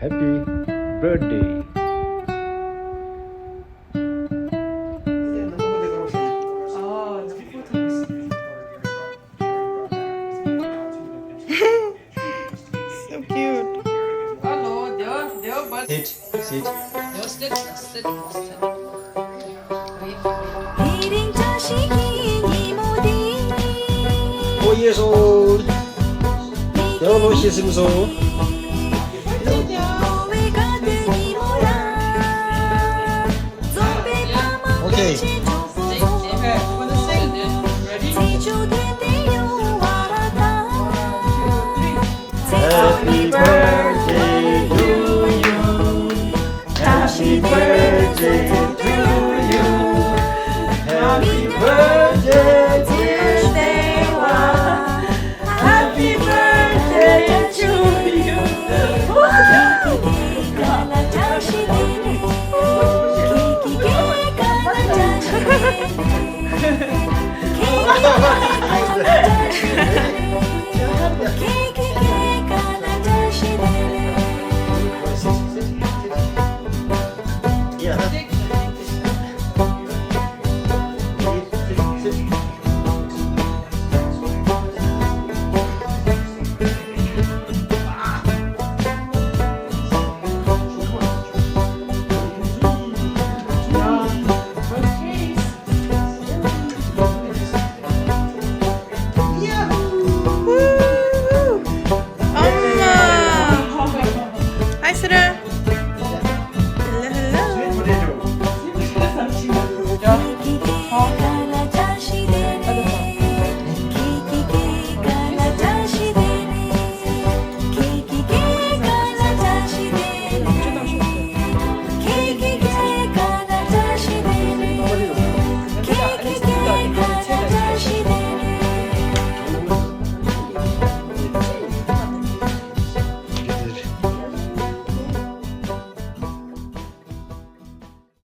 Happy birthday. So cute. Sit. Eating 자식이 이모디 4 years old. 여보 씻으면서. 왜 가든 이모야 좀비 파마 오케이. 지조대대요 와라다 Happy birthday to you. Happy birthday to you. Happy birthday dear Dewa. Happy birthday to you. 가나 자식이 기기게 가나 자식이 기기게 가나 자식이